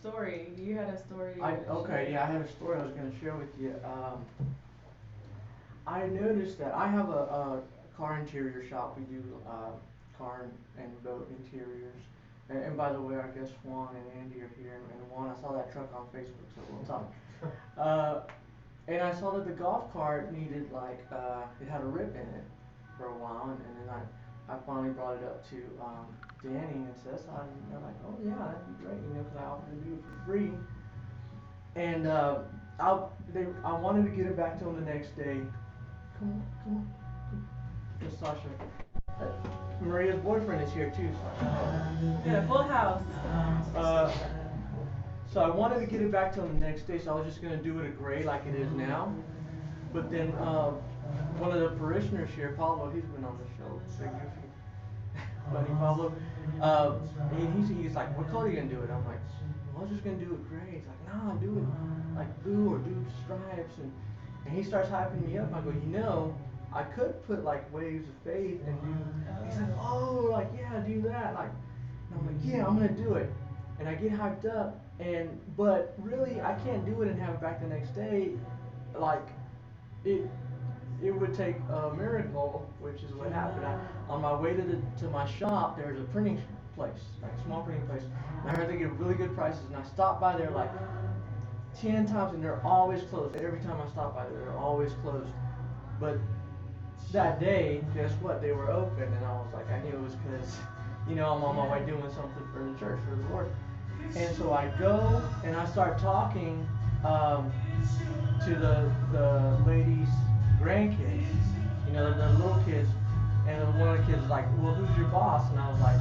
Story. You had a story. Yeah, I had a story I was going to share with you. I noticed that I have a car interior shop. We do car and boat interiors. And by the way, I guess Juan and Andy are here. And Juan, I saw that truck on Facebook, so we'll talk. Uh, and I saw that the golf cart needed it had a rip in it for a while, and then I finally brought it up to Danny and says, they're like, oh yeah, that'd be great, because I offered to do it for free. And I wanted to get it back to him the next day. Come on, come on, come on. Miss Sasha. Maria's boyfriend is here too, Sasha. Yeah, full house. Uh, so I wanted to get it back to him the next day, so I was just gonna do it a gray like it is now. But then one of the parishioners here, Pablo, he's been on the show. Big goofy, buddy Pablo. He's like, what color are you gonna do it? I'm like, well, I was just gonna do it gray. He's like, no, do it like blue or do stripes. And he starts hyping me up. I go, I could put like waves of faith and do. He's like, oh, like yeah, do that. And I'm like, yeah, I'm gonna do it. And I get hyped up, but really I can't do it and have it back the next day. Like it it would take a miracle, which is what happened. On my way to my shop, there's a printing place, like a small printing place. And I heard they give really good prices, and I stopped by there like 10 times, and they're always closed. Every time I stop by there, they're always closed. But that day, guess what? They were open, and I was like, I knew it was because, I'm on my way doing something for the church, for the Lord. And so I go, and I start talking to the lady's grandkids, the little kids. And one of the kids was like, well, who's your boss? And I was like,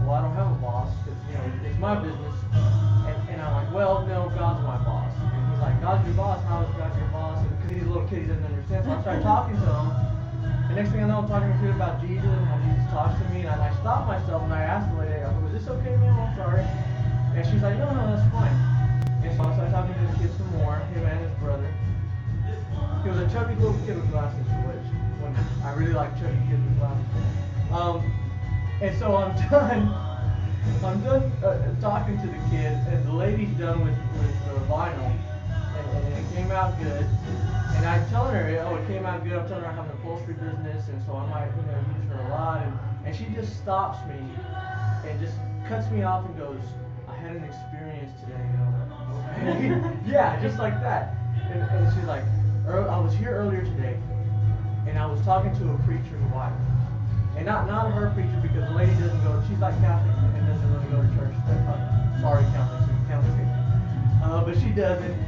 well, I don't have a boss, because, it's my business. And I'm like, well, no, God's my boss. And he's like, God's your boss? How is God your boss? Because he's a little kid, he doesn't understand. So I start talking to him. And next thing I know, I'm talking to him about Jesus and how Jesus talks to me. And I stopped myself and I asked the lady, I go, was this okay, ma'am? I'm sorry. And she's like, no, that's fine. And so I started talking to the kid some more, him and his brother. He was a chubby little kid with glasses, which I really like chubby kids with glasses. And so I'm done. I'm done talking to the kid, and the lady's done with the vinyl, and it came out good. And I'm telling her, it came out good. I'm telling her I have an upholstery business, and so I might, use her a lot. And she just stops me and just cuts me off and goes, I had an experience today. Okay. Yeah, just like that. And she's like, I was here earlier today, and I was talking to a preacher's wife. And not her preacher, because the lady doesn't go, she's like Catholic and doesn't really go to church. Sorry, Catholic. But she doesn't.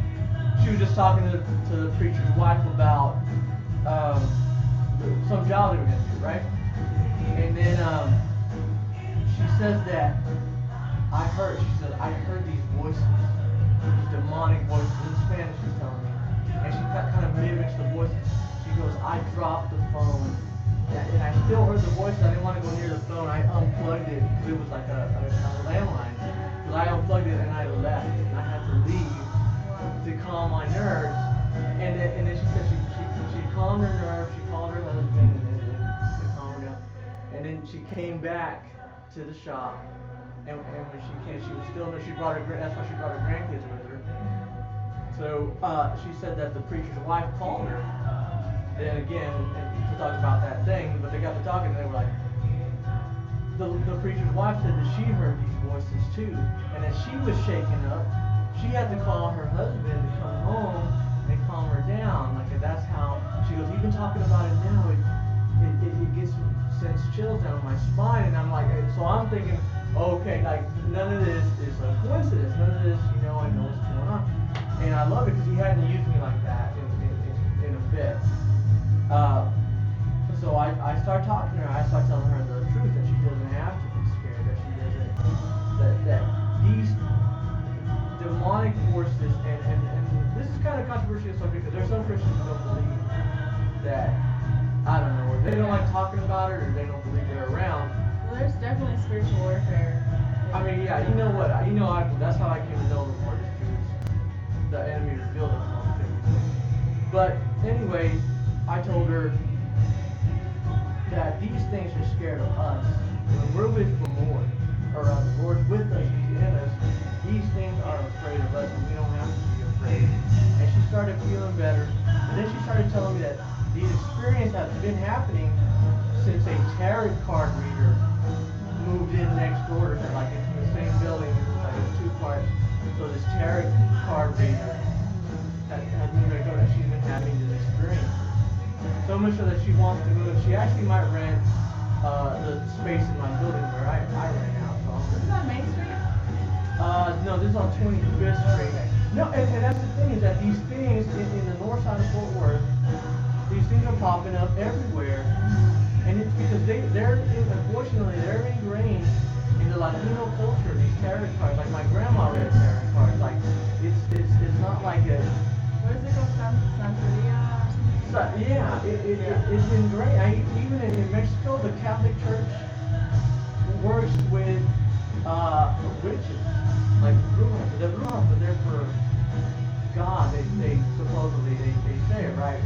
She was just talking to the preacher's wife about some job they were going to do, right? And then she says that I heard these voices, these demonic voices in Spanish, she's telling me. And she kind of mimics the voices. She goes, I dropped the phone. And I still heard the voices. I didn't want to go near the phone. I unplugged it because it was like a landline. Because I unplugged it and I left. And I had to leave to calm my nerves. And then she said she calmed her nerves. She called her husband and to calm her down. And then she came back to the shop. And when she came, she was still there. That's why she brought her grandkids with her. So she said that the preacher's wife called her. Then again, to talk about that thing, but they got to talking and they were like, the preacher's wife said that she heard these voices too, and as she was shaken up, she had to call her husband to come home and calm her down. Like that's how she goes. Even talking about it now, it sends chills down my spine, and I'm like, so I'm thinking, okay, like none of this is a coincidence. None of this, I know what's going on, and I love it because he hadn't used me like that in a bit. So I start talking to her. I start telling her the truth, that she doesn't have to be scared, that she doesn't, that these demonic forces, and this is kind of controversial subject because there's some Christians who don't believe that, I don't know, or they don't like talking about it, or they don't believe they're around. Well, there's definitely spiritual warfare. I mean, yeah, that's how I came to know the Lord, is through the enemy revealed it to me. But anyway, I told her that these things are scared of us. When we're with the Lord, or the Lord's with us, He's in us, these things are afraid of us and we don't have to be afraid. And she started feeling better. And then she started telling me that these experiences have been happening since a tarot card reader moved in next door to her. Like it's in the same building, it was like a two-part. So this tarot card reader had moved next door and she's been having these experiences. So much so that she wants to move. She actually might rent the space in my building where I rent out. So This is on Main Street? no, this is on 25th Street. Okay. No, and that's the thing is that these things in the north side of Fort Worth, these things are popping up everywhere, and it's because unfortunately they're ingrained in the Latino culture. These tarot cards, like my grandma read tarot cards. Like it's not like a What is it called? Santeria or something? so, yeah, it's ingrained. Even in Mexico, the Catholic Church works with witches, like brujas. The brujas are there for God. They supposedly they say it right.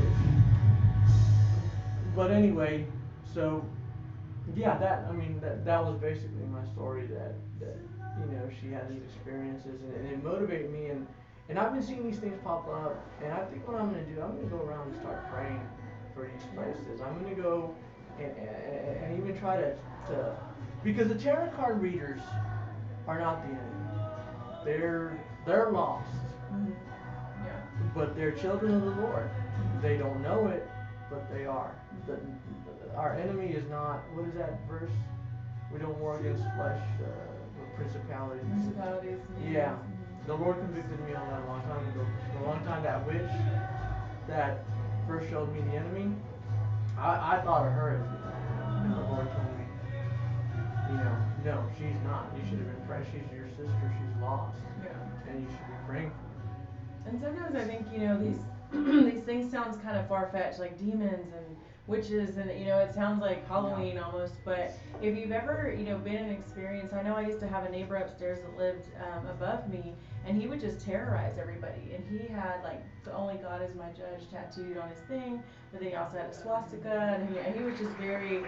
But anyway, so yeah, that was basically my story. That she had these experiences and it motivated me and I've been seeing these things pop up and I think what I'm gonna do, I'm gonna go around and start praying for these places. I'm gonna go and even try to because the tarot card readers are not the enemy. They're lost, Mm-hmm. Yeah. but they're children of the Lord. They don't know it, but they are. Our enemy is not. What is that verse? We don't war against flesh, but principalities. Municipalities. Yeah, Mm-hmm. the Lord convicted me on that a long time ago. A long time that witch that first showed me the enemy, I thought of her as the enemy, and the Lord told me, no, she's not. You should have been praying. She's your sister. She's lost, Yeah. and you should be praying for her. And sometimes I think, these these things sounds kind of far fetched, like demons and witches, and it sounds like Halloween almost. But if you've ever, been in an experience, I know I used to have a neighbor upstairs that lived above me, and he would just terrorize everybody. And he had like the only God is my judge tattooed on his thing, but then he also had a swastika, and he was just very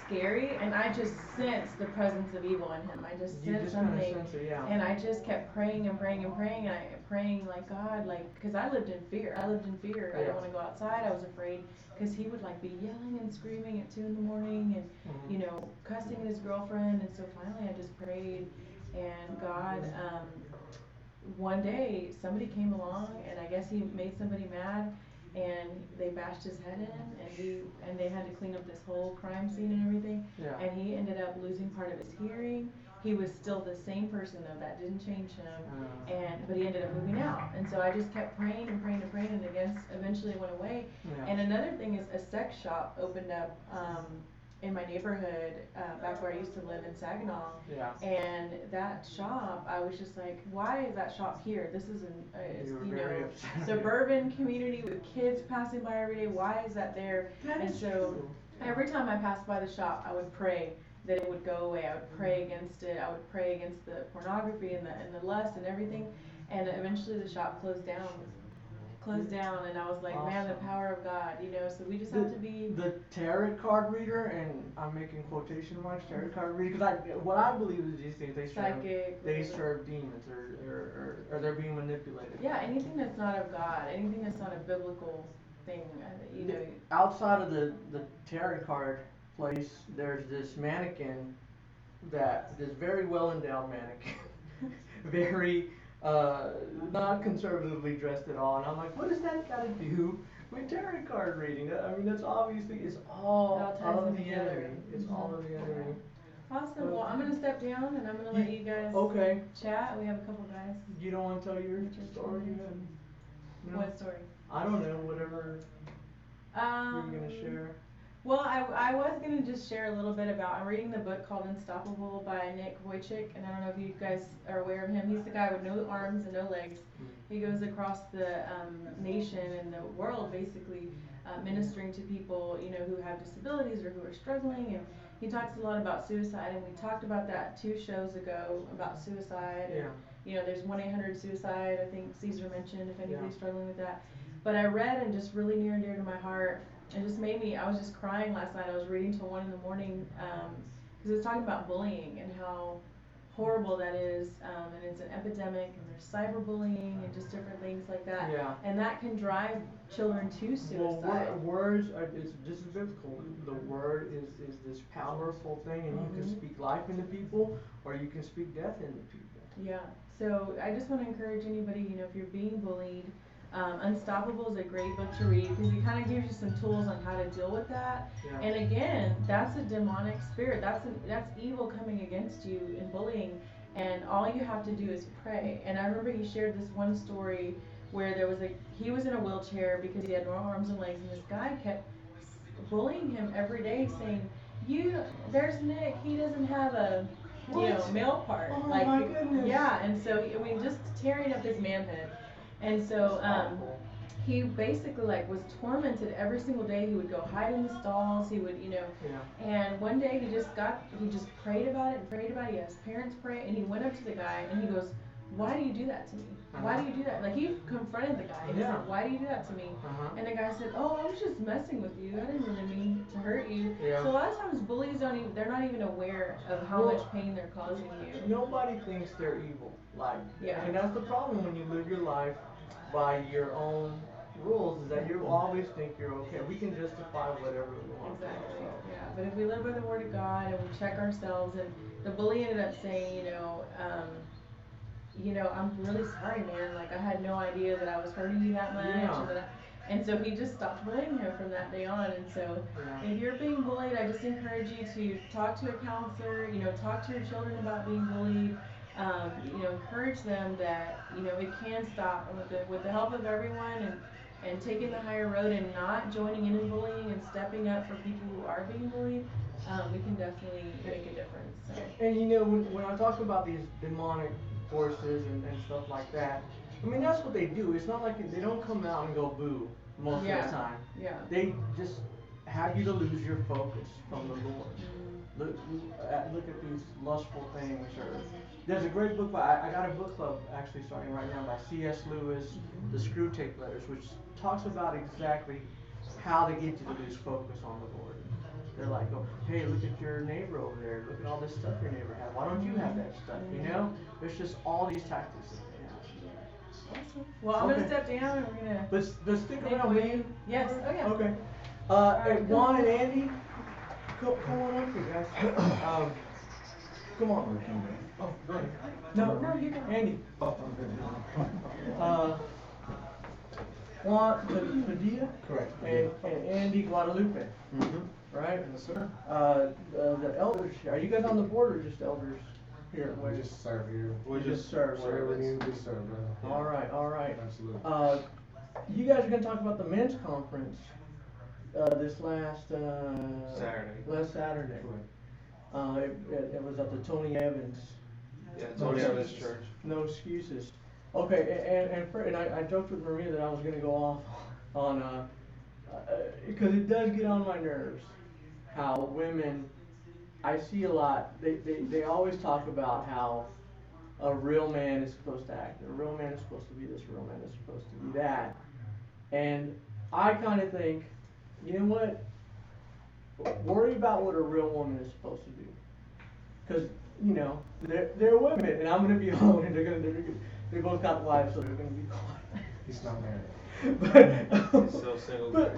scary, and I just sensed the presence of evil in him. I just You sensed just kind of something, sense it, yeah. and I just kept praying and praying and praying, and praying like God, like, because I lived in fear. I lived in fear. I Yeah. didn't want to go outside. I was afraid because he would like be yelling and screaming at 2 in the morning, and Mhm. cussing at his girlfriend. And so finally, I just prayed, and God. One day somebody came along, and I guess he made somebody mad, and they bashed his head in, and they had to clean up this whole crime scene and everything. Yeah. And he ended up losing part of his hearing. He was still the same person though, that didn't change him. But he ended up moving out, and so I just kept praying and praying and praying, and eventually it went away. Yeah. And another thing is a sex shop opened up in my neighborhood, back where I used to live in Saginaw. Yeah. And that shop, I was just like, why is that shop here? This is You were very upset. suburban community with kids passing by every day. Why is that there? And so every time I passed by the shop, I would pray that it would go away. I would pray against it. I would pray against the pornography and the lust and everything. And eventually the shop closed down. And I was like, man, the Awesome. power of God, so we just have to be. The tarot card reader, and I'm making quotation marks, tarot card reader, because what I believe is these things, Psychic, they whatever. serve demons, or they're being manipulated. Yeah, anything that's not of God, anything that's not a biblical thing, Outside of the tarot card place, there's this mannequin this very well endowed mannequin, very not conservatively dressed at all, and I'm like, what does that got to do with tarot card reading? That's obviously it's all It all ties of in the together. enemy. It's all of the enemy. Awesome. Well, I'm gonna step down and I'm gonna let you guys Okay. chat. We have a couple guys. You don't want to tell your Interesting. story? No? What story? I don't know. Whatever you're gonna share. Well, I was gonna just share a little bit about. I'm reading the book called Unstoppable by Nick Vujicic, and I don't know if you guys are aware of him. He's the guy with no arms and no legs. He goes across the nation and the world, basically, ministering to people, who have disabilities or who are struggling. And he talks a lot about suicide, and we talked about that 2 shows ago about suicide. Yeah. And, there's 1-800-SUICIDE. I think Caesar mentioned if anybody's Yeah. struggling with that. But I read, and just really near and dear to my heart, it just made me. I was just crying last night. I was reading till 1 in the morning, because it was talking about bullying and how horrible that is, and it's an epidemic, and there's cyberbullying and just different things like that, Yeah. and that can drive children to Well, suicide. words are, this is biblical. The word is this powerful thing, and you can speak life into people, or you can speak death into people. Yeah. So I just want to encourage anybody, if you're being bullied, Unstoppable is a great book to read because it kind of gives you some tools on how to deal with that. Yeah. And again, that's a demonic spirit. That's evil coming against you in bullying. And all you have to do is pray. And I remember he shared this one story where he was in a wheelchair because he had no arms and legs, and this guy kept bullying him every day, saying, there's Nick. He doesn't have a What? male part. Oh like, my goodness. yeah, and so just tearing up his manhood. And so he basically was tormented every single day. He would go hide in the stalls. He would, Yeah. and one day he just prayed about it and prayed about it. He had his parents pray, and he went up to the guy and he goes, "Why do you do that to me? Why do you do that?" Like, he confronted the guy and he Yeah. said, "Why do you do that to me?" And the guy said, "Oh, I was just messing with you. I didn't really mean to hurt you." Yeah. So a lot of times bullies they're not even aware of how much pain they're causing you. Nobody thinks they're evil. Yeah. And that's the problem when you live your life by your own rules, is that you always think you're okay. We can justify whatever we want. Exactly. Yeah. But if we live by the word of God and we check ourselves, and the bully ended up saying, I'm really sorry, man. Like, I had no idea that I was hurting you that much. Yeah. And so he just stopped bullying him from that day on. And so if you're being bullied, I just encourage you to talk to a counselor, talk to your children about being bullied. Encourage them that, it can stop with the help of everyone, and taking the higher road and not joining in bullying and stepping up for people who are being bullied. We can definitely make a difference. So. And when I talk about these demonic forces and stuff like that, I mean, that's what they do. It's not like they don't come out and go boo most of the time. Yeah. They just have you to lose your focus from the Lord. Look at these lustful things. Or there's a great book I got a book club actually starting right now by C.S. Lewis, The Screw Tape Letters, which talks about exactly how to get you to lose focus on the Lord. They're like, oh, hey, look at your neighbor over there. Look at all this stuff your neighbor has. Why don't you have that stuff? There's just all these tactics that they have. Awesome. Well, I'm gonna step down and we're gonna. But stick around with you. Yes. Oh yeah. Okay. Right, Juan and Andy, come on up here, guys. Come on. Oh, go ahead. No, you can. Andy. Oh, okay. Juan Padilla. Correct. And Andy Guadalupe. Right? Yes, sir. The elders, are you guys on the board or just elders here? We just serve here. We just serve. Whatever we need, we serve, brother. All right. Absolutely. You guys are gonna talk about the men's conference, this last Saturday. Last Saturday. It was at the Tony Evans. Yeah, Tony Evans Church. No excuses. Okay, and I joked with Maria that I was gonna go off on because it does get on my nerves how women, I see a lot, they always talk about how a real man is supposed to act, a real man is supposed to be this, a real man is supposed to be that. And I kind of think, you know what? Worry about what a real woman is supposed to do. Because, they're women, and I'm going to be alone, and they both got wives, so they're going to be quiet. He's not married. But, He's so single. but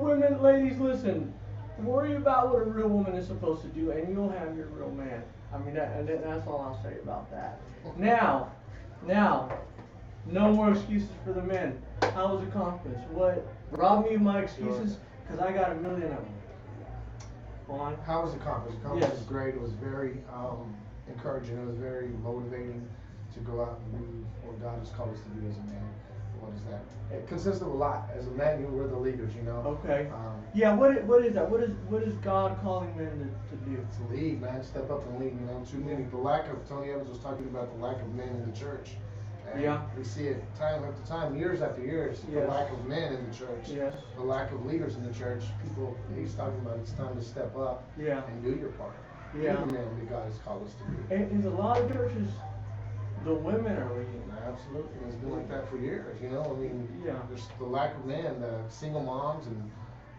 women, ladies, listen. Worry about what a real woman is supposed to do, and you'll have your real man. I mean, that's all I'll say about that. Now, no more excuses for the men. How was the conference? What? Rob me of my excuses, because I got a million of them. On. How was the conference? The conference Yes. was great. It was very encouraging. It was very motivating to go out and do what God has called us to do as a man. What is that? It consists of a lot. As a man, we're the leaders, Okay. Yeah. What is that? What is God calling men to do? To lead, man. Step up and lead. Too many. The lack of, Tony Evans was talking about the lack of men in the church. And Yeah. we see it time after time, years after years. Yes. The lack of men in the church. Yes. The lack of leaders in the church. He's talking about it's time to step up. Yeah. And do your part. Yeah. Be the man that God has called us to be. And in a lot of churches, the women are leading. Absolutely, and it's been like that for years, Yeah. There's the lack of men, the single moms and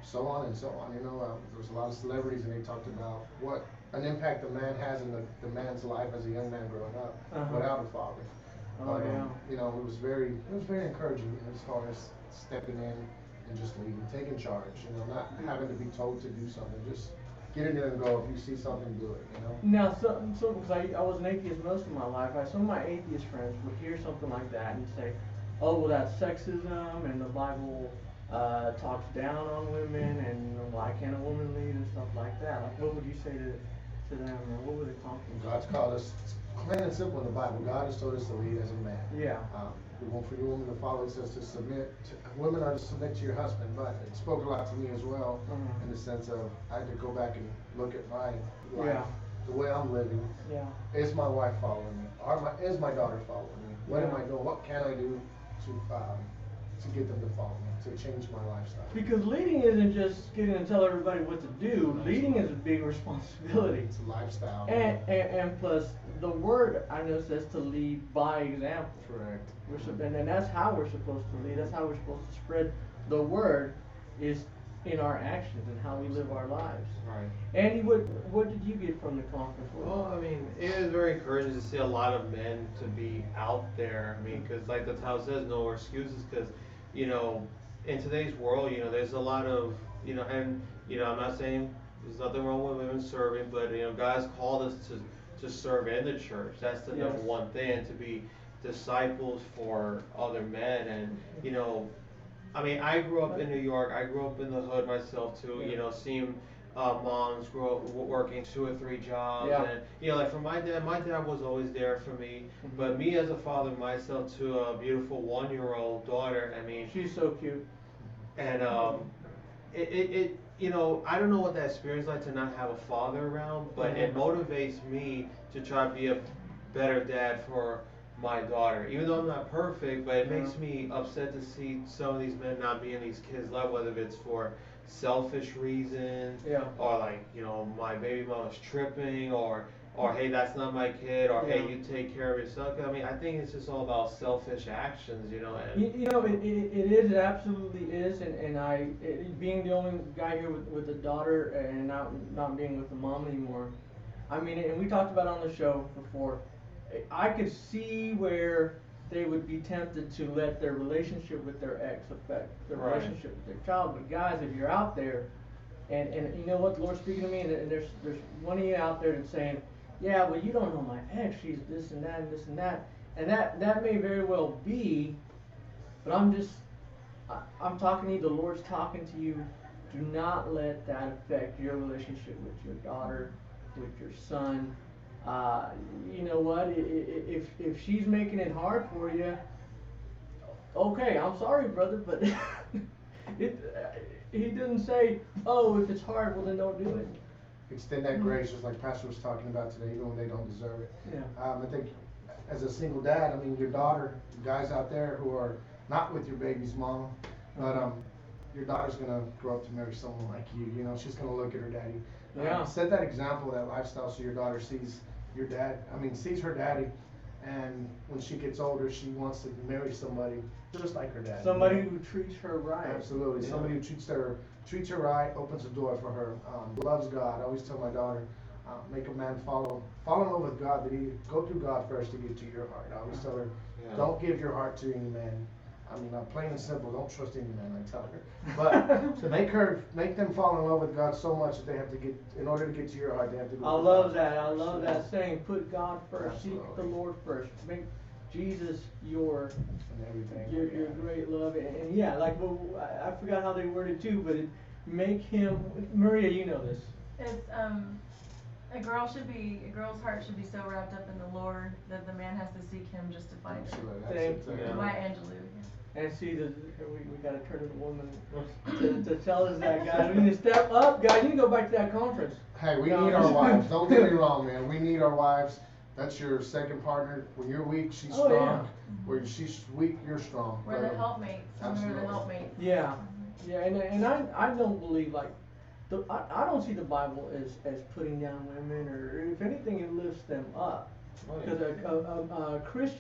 so on and so on, there's a lot of celebrities and they talked about what an impact the man has in the man's life as a young man growing up Uh-huh. without a father. Oh, yeah. You know, it was very encouraging as far as stepping in and just leading, taking charge. You know, not having to be told to do something, just get in there and go. If you see something, do it. You know. Now, because I was an atheist most of my life, some of my atheist friends would hear something like that and say, "Oh, well, that's sexism, and the Bible talks down on women, and why can't a woman lead and stuff like that." Like, what would you say to them, or what would it come from? God's called us, it's plain and simple in the Bible. God has told us to lead as a man. Yeah. We want for you women to follow. It says to submit. Women are to submit to your husband, but it spoke a lot to me as well, in the sense of I had to go back and look at my life, Yeah. the way I'm living. Yeah. Is my wife following me? Is my daughter following me? What am Yeah. I doing? What can I do to get them to follow me? To change my lifestyle? Because leading isn't just getting to tell everybody what to do. Leading is a big responsibility. It's a lifestyle. And plus, the word I know says to lead by example. Correct. And that's how we're supposed to lead. That's how we're supposed to spread the word, is in our actions and how we live our lives. Right. Andy, what did you get from the conference? Well, I mean, it is very encouraging to see a lot of men to be out there. I mean, because like the title says, no excuses. Because, you know, in today's world, you know, there's a lot of, you know, and you know, I'm not saying there's nothing wrong with women serving, but you know, God's called us to serve in the church. That's the number Yes. one thing, and to be disciples for other men. And you know, I mean, I grew up in New York. I grew up in the hood myself too. You know, seeing moms grow up working 2 or 3 jobs, Yeah. and you know, like for my dad was always there for me. But me as a father myself to a beautiful 1-year-old daughter. I mean, She's so cute. and it you know, I don't know what that experience like to not have a father around, but it motivates me to try to be a better dad for my daughter. Even though I'm not perfect, but it makes me upset to see some of these men not being these kids' love, whether it's for selfish reasons, Yeah. or like, you know, my baby mama's tripping, or hey, that's not my kid, or hey, Yeah. you take care of yourself. I mean, I think it's just all about selfish actions, you know. And You know, it is, it absolutely is, and being the only guy here with a daughter and not being with the mom anymore, I mean, and we talked about it on the show before, I could see where they would be tempted to let their relationship with their ex affect their Right. relationship with their child. But guys, if you're out there, and you know what, the Lord's speaking to me, and there's one of you out there that's saying, yeah, well, you don't know my ex, she's this and that and this and that. And that may very well be, but I'm talking to you, the Lord's talking to you. Do not let that affect your relationship with your daughter, with your son. You know what, if she's making it hard for you, okay, I'm sorry, brother, but he didn't say, oh, if it's hard, well then don't do it. Extend that grace, just like Pastor was talking about today, even when they don't deserve it. Yeah. I think as a single dad, I mean, your daughter, guys out there who are not with your baby's mom, but your daughter's gonna grow up to marry someone like you. You know, she's gonna look at her daddy. Yeah. Set that example, that lifestyle, so your daughter sees your dad. I mean, sees her daddy, and when she gets older, she wants to marry somebody just like her dad. Somebody who treats her right. Absolutely. Yeah. Somebody who treats her right, opens the door for her, loves God. I always tell my daughter, make a man fall in love with God, but go through God first to get to your heart. I always tell her, don't give your heart to any man. I mean, plain and simple, don't trust any man, I tell her. But to make them fall in love with God so much that they have to in order to get to your heart, they have to go I through love God. that. I love that saying. Put God first. Absolutely. Seek the Lord first. Make Jesus your And everything. your great love. And yeah, like, well, I forgot how they worded too, but make him. Maria, you know this. It's a girl's heart should be so wrapped up in the Lord that the man has to seek him just to find it. Absolutely. Thank That's it. you. Maya Angelou. And see, we got to turn to the woman to tell us that, guys. We need to step up, guys. You can go back to that conference. Hey, we No. need our wives. Don't get me wrong, man. We need our wives. That's your second partner. When you're weak, she's Oh, strong. yeah. When she's weak, you're strong. We're the helpmates. We're the Absolutely. helpmates. Yeah, yeah, and I don't believe like I don't see the Bible as putting down women, or if anything, it lifts them up. Because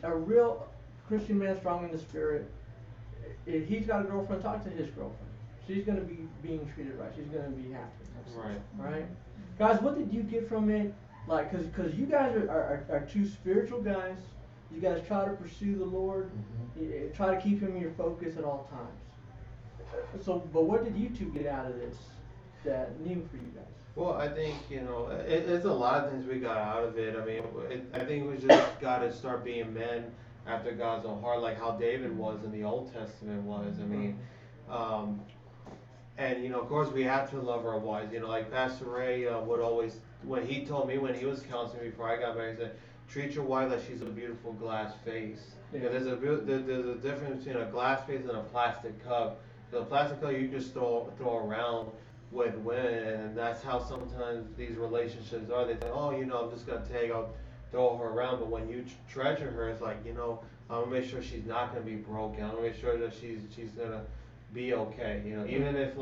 a real Christian man, strong in the spirit, if he's got a girlfriend, talk to his girlfriend. She's gonna be being treated right. She's gonna be happy. Right. Right? Guys, what did you get from it? Like, cause you guys are two spiritual guys. You guys try to pursue the Lord. Try to keep Him in your focus at all times. So, but what did you two get out of this that new for you guys? Well, I think, it's a lot of things we got out of it. I mean, I think we just got to start being men after God's own heart, like how David was in the Old Testament was. I mean, and, of course, we have to love our wives. Like Pastor Ray would always, when he told me, when he was counseling me before I got married, he said, treat your wife like she's a beautiful glass vase. Yeah. There's a difference between a glass vase and a plastic cup. The plastic cup you just throw around with women, and that's how sometimes these relationships are. They think, oh, I'm just gonna I'll throw her around, but when you treasure her, it's like, I'm gonna make sure she's not gonna be broken. I'm gonna make sure that she's gonna be okay. Even if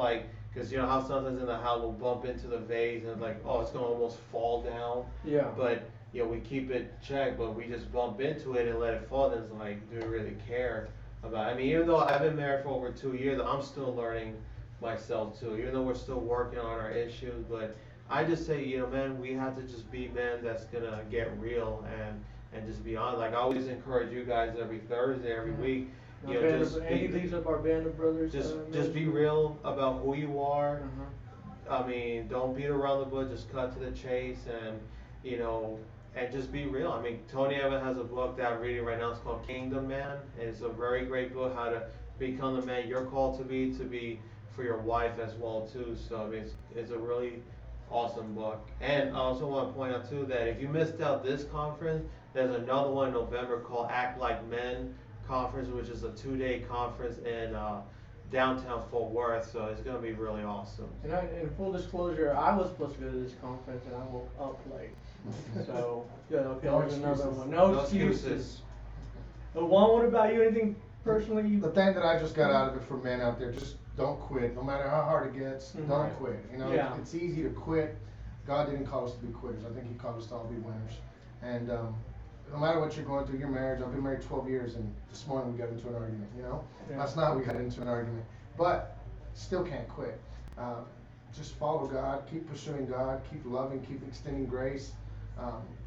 because how sometimes in the house we'll bump into the vase and it's like, oh, it's gonna almost fall down. Yeah. But we keep it checked, but we just bump into it and let it fall. And it's like, do we really care about it? I mean, even though I've been married for over 2 years, I'm still learning myself too, even though we're still working on our issues. But I just say, man, we have to just be men that's gonna get real and just be honest. Like I always encourage you guys every Thursday, every week. Andy leads up our band of brothers. Just be real about who you are. I mean, don't beat around the bush. Just cut to the chase, and and just be real. I mean, Tony Evans has a book that I'm reading right now. It's called Kingdom Man, and it's a very great book how to become the man you're called to be for your wife as well too. So I mean, it's a really awesome book. And I also want to point out too that if you missed out this conference, there's another one in November called Act Like Men Conference, which is a 2-day conference in downtown Fort Worth. So it's gonna be really awesome. And in full disclosure, I was supposed to go to this conference and I woke up late. So good. Okay, No there's another excuses. one. No No excuses. excuses. Juan, what about you? Anything personally? The thing that I just got out of it for men out there, just don't quit. No matter how hard it gets, don't quit. Yeah. It's easy to quit. God didn't call us to be quitters. I think He called us to all be winners. And no matter what you're going through, your marriage, I've been married 12 years, and this morning we got into an argument, Yeah. Last night we got into an argument. But still can't quit. Just follow God, keep pursuing God, keep loving, keep extending grace.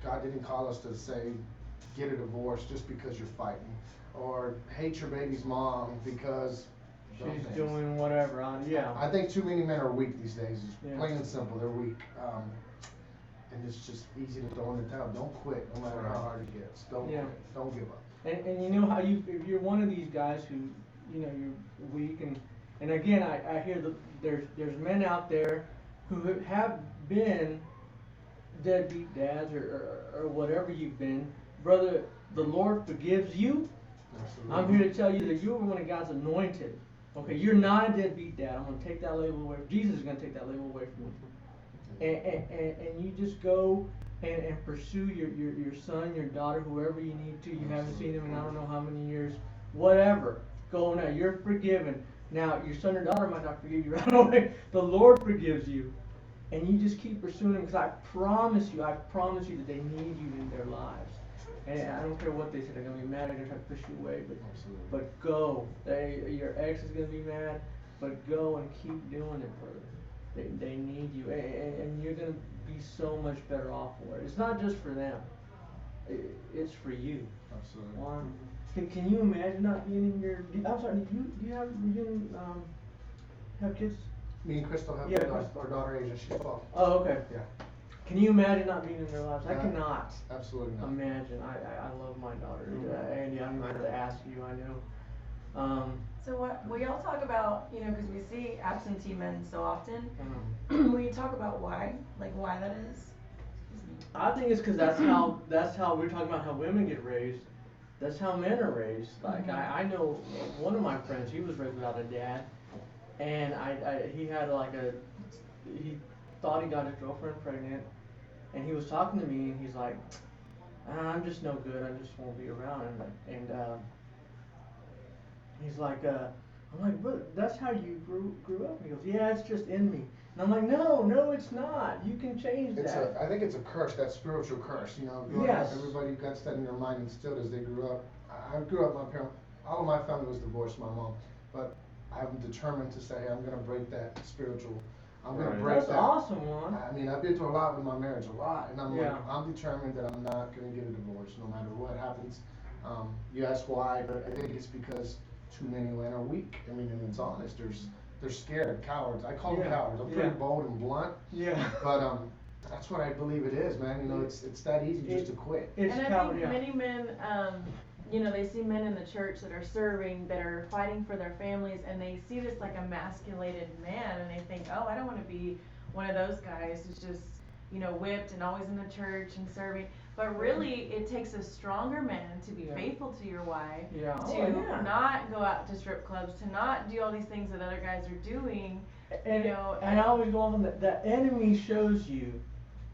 God didn't call us to say, get a divorce just because you're fighting, or hate your baby's mom because She's doing whatever. I think too many men are weak these days. It's Yeah. plain and simple, they're weak. And it's just easy to throw in the towel. Don't quit, no matter how hard it gets. Don't Yeah. quit. Don't give up. And you know how if you're one of these guys who, you're weak and again, I hear there's men out there who have been deadbeat dads or whatever you've been. Brother, the Lord forgives you. Absolutely. I'm here to tell you that you are one of God's anointed. Okay, you're not a deadbeat dad. I'm going to take that label away. Jesus is going to take that label away from you. And you just go and pursue your son, your daughter, whoever you need to. You haven't seen them in I don't know how many years. Whatever. Go now. You're forgiven. Now, your son or daughter might not forgive you right away. The Lord forgives you. And you just keep pursuing them because I promise you that they need you in their lives. And I don't care what they say, they're going to be mad, they're going to try to push you away, but go. Your ex is going to be mad, but go and keep doing it, brother. They need you, and you're going to be so much better off for it. It's not just for them, it's for you. Absolutely. Juan, can you imagine not being in your, I'm sorry, do you have kids? Me and Crystal have Yeah, our daughter Asia. She's 12. Oh, okay. Yeah. Can you imagine not being in their lives? I cannot Absolutely not. imagine. I love my daughter. Andy, I don't have to ask you, I know. So what y'all talk about, because we see absentee men so often. Will you talk about why, like why that is? I think it's because that's how we're talking about how women get raised. That's how men are raised. Like I know one of my friends, he was raised without a dad, and he had he thought he got his girlfriend pregnant, and he was talking to me, and he's like, I'm just no good, I just won't be around, and he's like, I'm like, but that's how you grew up. And he goes, yeah, it's just in me. And I'm like, no, it's not. You can change that. I think it's a curse, that spiritual curse. Growing up, everybody got that in their mind instilled as they grew up. I grew up, all of my family was divorced, my mom. But I'm determined to say, hey, I'm gonna break that spiritual. I'm gonna Right. break That's that. awesome, Juan. I mean, I've been through a lot with my marriage, a lot, and I'm Yeah. like, I'm determined that I'm not gonna get a divorce, no matter what happens. You ask why, but I think it's because too many men are weak. I mean, and it's honest. They're scared, cowards. I call them Yeah. cowards. I'm pretty Yeah. bold and blunt, Yeah. but that's what I believe it is, man. You know, it's that easy just to quit. It's And I coward, think yeah. many men, they see men in the church that are serving, that are fighting for their families, and they see this like emasculated man, and they think, oh, I don't want to be one of those guys who's just, whipped and always in the church and serving. But really, it takes a stronger man to be Yeah. faithful to your wife, Yeah. to Oh, yeah. not go out to strip clubs, to not do all these things that other guys are doing. And, and I always go on that the enemy shows you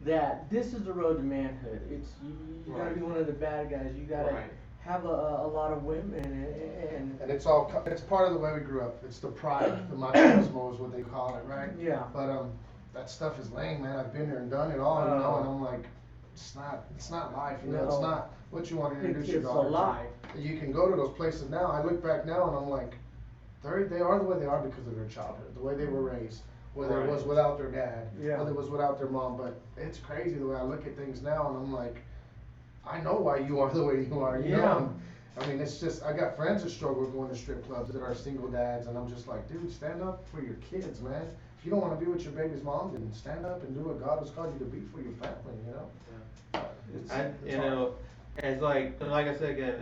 that this is the road to manhood. It's you gotta be Right. one of the bad guys. You gotta Right. have a lot of women and And it's part of the way we grew up. It's the pride, the machismo is what they call it, right? yeah. But that stuff is lame, man. I've been there and done it all, and I'm like, it's not life, It's No. not what you want to introduce It's your a daughter lie. to. You can go to those places now. I look back now and I'm like, they are the way they are because of their childhood, the way they were raised, whether it was Right. without their dad, Yeah. whether it was without their mom. But it's crazy the way I look at things now, and I'm like, I know why you are the way you are. You Yeah. know? I mean, it's just, I got friends that struggle with going to strip clubs that are single dads, and I'm just like, dude, stand up for your kids, man. If you don't want to be with your baby's mom, then stand up and do what God has called you to be for your family, you know? It's hard. As like I said again,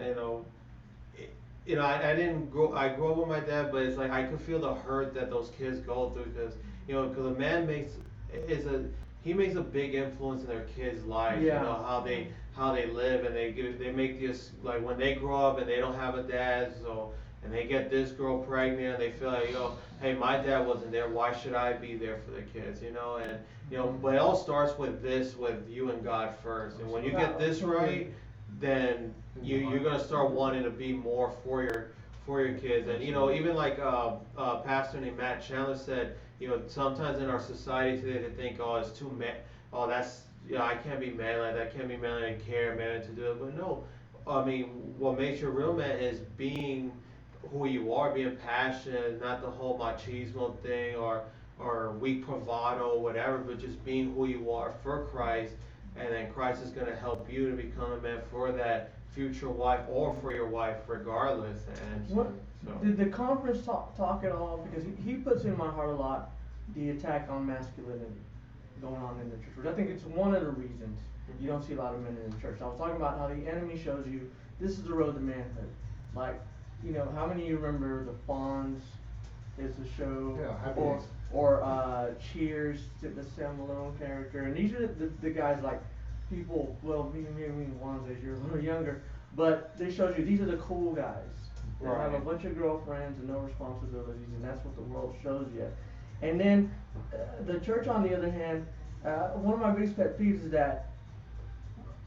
I didn't grow. I grew up with my dad, but it's like I could feel the hurt that those kids go through because a man he makes a big influence in their kids' lives. Yeah. You know how they live, and they make this, like, when they grow up and they don't have a dad, and they get this girl pregnant, and they feel like, hey, my dad wasn't there, why should I be there for the kids, but it all starts with you and God first, and when you get this right, then you're gonna start wanting to be more for your kids, and even like pastor named Matt Chandler said, sometimes in our society today they think, oh, it's too that's, I can't be man like that, can't be man like care, man to do it, but no, I mean, what makes you a real man is being who you are, being passionate, not the whole machismo thing or weak bravado, whatever, but just being who you are for Christ, and then Christ is going to help you to become a man for that future wife or for your wife, regardless. And What so. did the conference talk at all? Because he puts in my heart a lot the attack on masculinity going on in the church. Which I think it's one of the reasons you don't see a lot of men in the church. I was talking about how the enemy shows you this is the road to manhood. Like, how many of you remember the Fonz? Is a show, Yeah, Happy or Days. or Cheers, the Sam Malone character, and these are the guys like people. Well, me Juan's age, you're a little younger, but they showed you these are the cool guys. They have a Right. bunch of girlfriends and no responsibilities, and that's what the world shows you. And then the church, on the other hand, one of my biggest pet peeves is that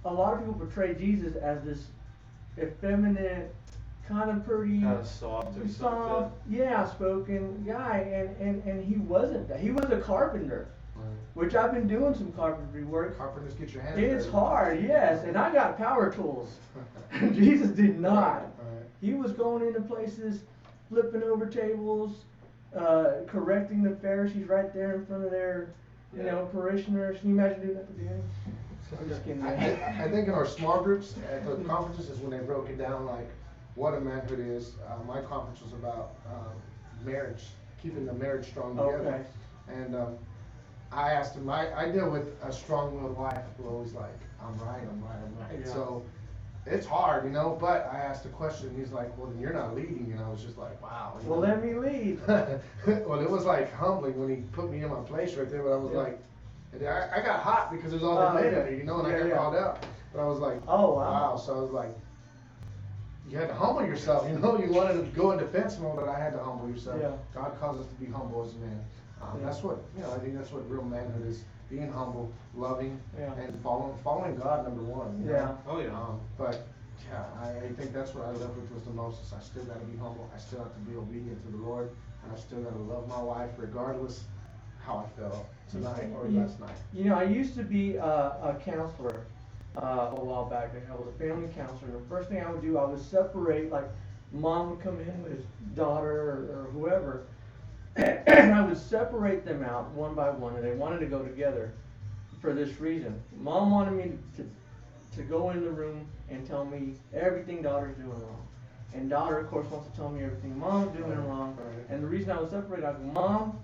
a lot of people portray Jesus as this effeminate, kind of pretty, Kind of soft or something. spoken guy, and he wasn't that. He was a carpenter, Right. which I've been doing some carpentry work. Carpenters, get your hands It's dirty. hard, yes, and I got power tools. Jesus did not. Right. He was going into places, flipping over tables, correcting the Pharisees right there in front of their, parishioners. Can you imagine doing that to Danny? I'm just kidding. I think in our small groups at the conferences is when they broke it down, like what a manhood is. My conference was about marriage, keeping the marriage strong together. Okay. And I asked him, I deal with a strong-willed wife who always like, I'm right. Yeah. So it's hard, but I asked a question, he's like, well, then you're not leading, and I was just like, wow. Well, let me lead. Well, it was like humbling when he put me in my place right there, but I was Yeah. like, and I got hot because there's all the men yeah. there, and I Yeah, got yeah. called out. But I was like, Oh, wow. So I was like, you had to humble yourself, you wanted to go in defense mode, but I had to humble yourself. Yeah. God calls us to be humble as a man. Yeah. That's what, I think that's what real manhood is, being humble, loving, Yeah. and following God, number one. Yeah. Oh yeah. But yeah, I think that's what I left with was the most. Is I still got to be humble. I still have to be obedient to the Lord, and I still got to love my wife regardless how I felt tonight or last night. I used to be a counselor a while back. I was a family counselor. And the first thing I would do, I would separate, like, mom would come in with his daughter or whoever, and I would separate them out one by one, and they wanted to go together for this reason. Mom wanted me to go in the room and tell me everything daughter's doing wrong. And daughter, of course, wants to tell me everything mom's doing wrong. And the reason I was separated, I go, Mom,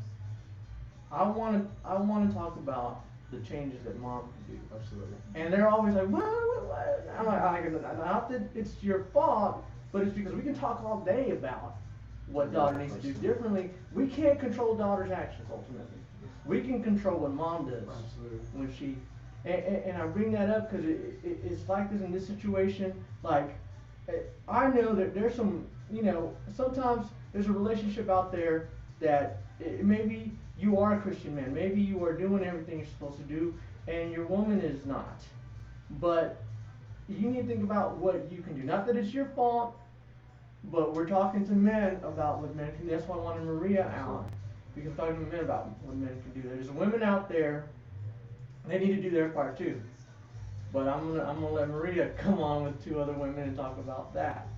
I want to talk about the changes that mom can do. Absolutely. And they're always like, what? I'm like, not that it's your fault, but it's because we can talk all day about what daughter needs to do differently. We can't control daughter's actions ultimately. We can control what mom does. Absolutely. When she, and I bring that up because it's like this in this situation. Like, I know that there's some, sometimes there's a relationship out there that maybe you are a Christian man, maybe you are doing everything you're supposed to do, and your woman is not. But you need to think about what you can do. Not that it's your fault, but we're talking to men about what men can do. That's why I wanted Maria out. Because we're talking to men about what men can do. There's women out there, they need to do their part too. But I'm gonna let Maria come on with 2 other women and talk about that.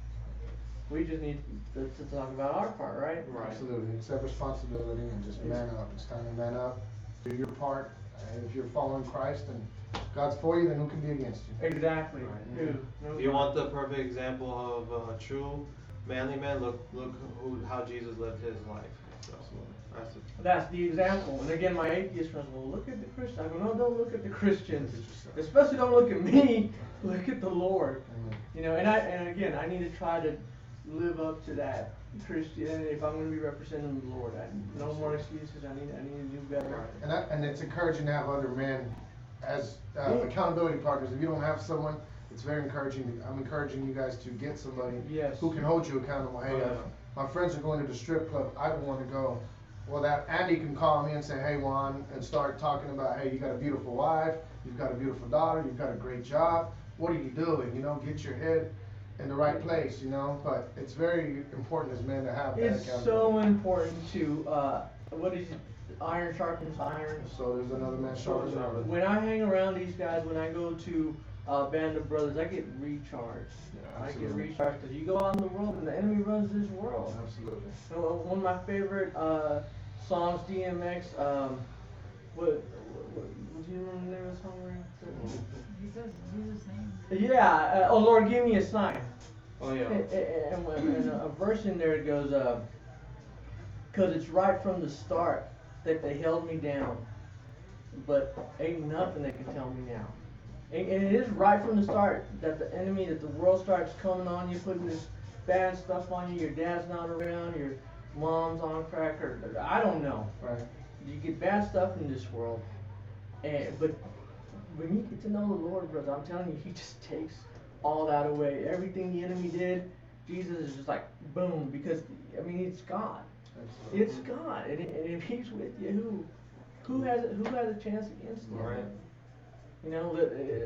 We just need to talk about our part, right? Absolutely. Accept responsibility and just man up. It's time to man up. Do your part. And if you're following Christ and God's for you, then who can be against you? Exactly. Right. If you want the perfect example of a true manly man, look how Jesus lived his life. So, that's the example. And again, my atheist friends, well, look at the Christians. I go, no, don't look at the Christians. Especially don't look at me. Look at the Lord. Amen. And again, I need to try to live up to that Christianity if I'm going to be representing the Lord. No more excuses. I need to do better. And it's encouraging to have other men as accountability partners. If you don't have someone, it's very encouraging. I'm encouraging you guys to get somebody who can hold you accountable. Hey, my friends are going to the strip club. I don't want to go. Well, that Andy can call me and say, hey, Juan, and start talking about, hey, you got a beautiful wife, you've got a beautiful daughter, you've got a great job. What are you doing? Get your head in the right place, But it's very important as men to have that accountability. It's so important to, iron sharpens iron. So there's another man sharpens another. When I hang around these guys, when I go to Band of Brothers, I get recharged. I get recharged because you go out in the world and the enemy runs this world. Absolutely. One of my favorite songs, DMX. What do you remember the name of the song? He says Jesus' name. Yeah. Oh Lord, give me a sign. Oh yeah. And a verse in there goes, "'Cause it's right from the start that they held me down, but ain't nothing they can tell me now." And it is right from the start that the enemy, that the world starts coming on you, putting this bad stuff on you. Your dad's not around, your mom's on crack, or I don't know. Right. You get bad stuff in this world, but when you get to know the Lord, brother, I'm telling you, He just takes all that away. Everything the enemy did, Jesus is just like boom, because it's God. Absolutely. It's God, and if He's with you, who has a chance against you? Right.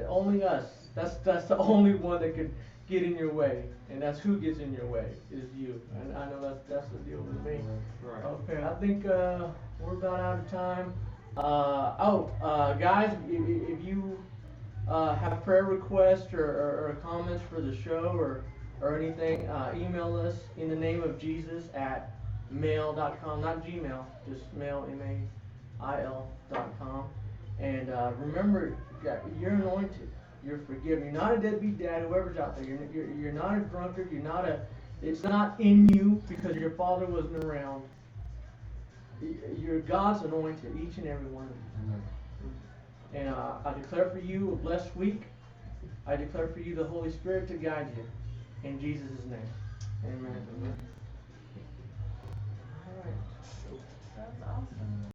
Only us. That's the only one that could get in your way, and that's who gets in your way is you. And I know that's the deal with me. Right. Okay, I think we're about out of time. Guys, if you have prayer requests or comments for the show or anything, email us in the name of Jesus at mail.com, not Gmail, just mail, mail.com. And remember, you're anointed. You're forgiven. You're not a deadbeat dad, whoever's out there. You're not a drunkard. It's not in you because your father wasn't around. You're God's anointed, each and every one of you. Amen. And I declare for you a blessed week. I declare for you the Holy Spirit to guide you. In Jesus' name. Amen. All right. That's awesome.